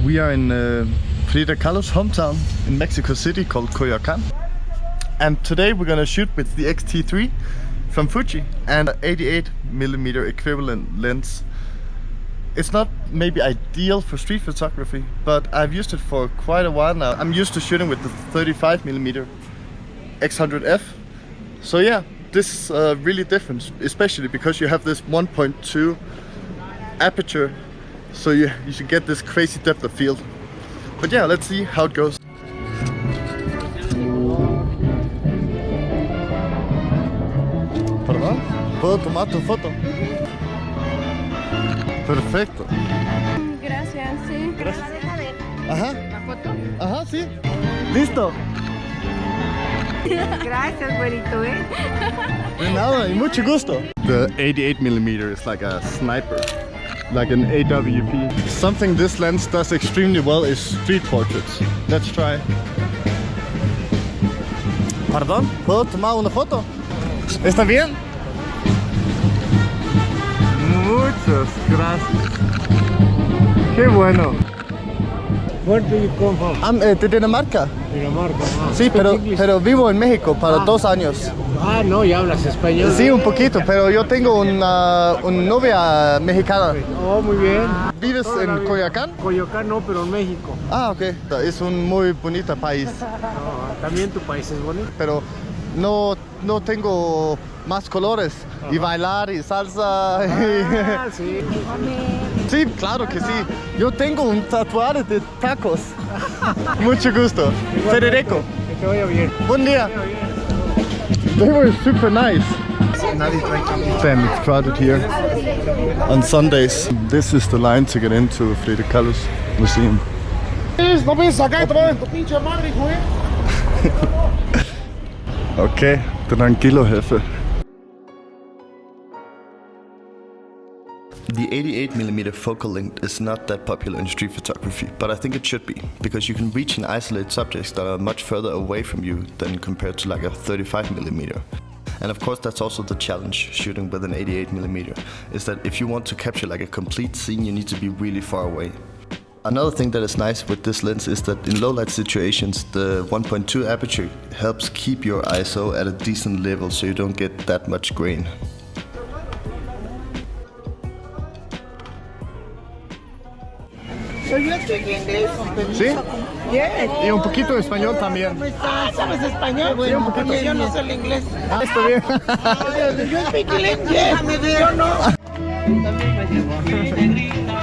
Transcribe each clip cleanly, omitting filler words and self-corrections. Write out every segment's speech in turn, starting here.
We are in Frida Kahlo's hometown in Mexico City called Coyoacán. And today we're gonna shoot with the X-t3 from Fuji and an 88mm equivalent lens. It's not maybe ideal for street photography, but I've used it for quite a while now. I'm used to shooting with the 35mm X100F. So yeah, this is really different, especially because you have this 1.2 aperture. So you should get this crazy depth of field. But yeah, let's see how it goes. Perdón, ¿puedo tomar tu foto? Perfecto. Gracias, sí. Gracias. Ajá. ¿La foto? Ajá, sí. Listo. Gracias, güerito, ¿eh? De nada, y mucho gusto. The 88mm is like a sniper. Like an AWP. Something this lens does extremely well is street portraits. Let's try. Perdón, ¿puedo tomar una foto? ¿Está bien? Muchas gracias. Qué bueno. Where do you come from? I'm de Dinamarca. Dinamarca. Ah. Sí, pero vivo en México para 2 años. Ah, no, ¿y hablas español? Sí, un poquito, pero yo tengo una novia mexicana. Oh, muy bien. ¿Vives en Coyoacán? Coyoacán no, pero en México. Ah, ok. Es un muy bonito país. No, también tu país es bonito. Pero no tengo más colores. Y bailar y salsa. Ah, sí. Sí, claro que sí. Yo tengo un tatuaje de tacos. Mucho gusto. Federico. Que te vaya bien. Buen día. They were super nice. Damn, it's crowded here on Sundays. This is the line to get into Frida Kahlo's museum. No pienses acá, te voy tu pinche madre, hijo, Okay, tranquilo, jefe. The 88mm focal length is not that popular in street photography, but I think it should be, because you can reach and isolate subjects that are much further away from you than compared to like a 35mm. And of course that's also the challenge shooting with an 88mm, is that if you want to capture like a complete scene, you need to be really far away. Another thing that is nice with this lens is that in low light situations, the 1.2 aperture helps keep your ISO at a decent level so you don't get that much grain. So you speak English? ¿Sí? Yes. Y un poquito de español también. ¿Cómo estás? ¿Sabes español? Sí, un poquito. Yo no sé el inglés. Ah, está bien. Yo speak English, yes. Yo no. También me llevo a mi negrita,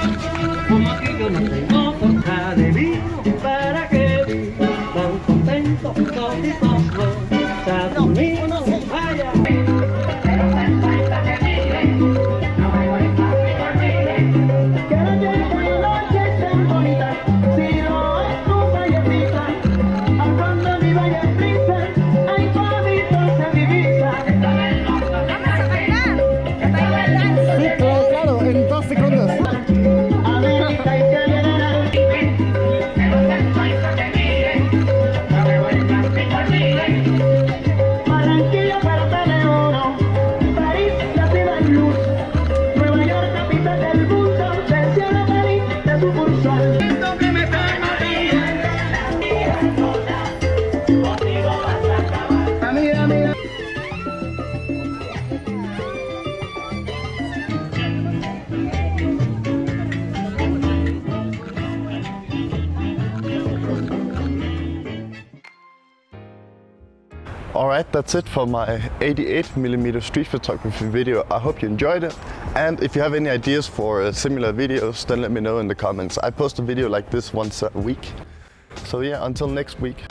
como que yo no tengo porca de vino, para que vivan contentos toditos los Estados Unidos, vaya. Alright, that's it for my 88mm street photography video. I hope you enjoyed it. And if you have any ideas for similar videos, then let me know in the comments. I post a video like this once a week. So yeah, until next week.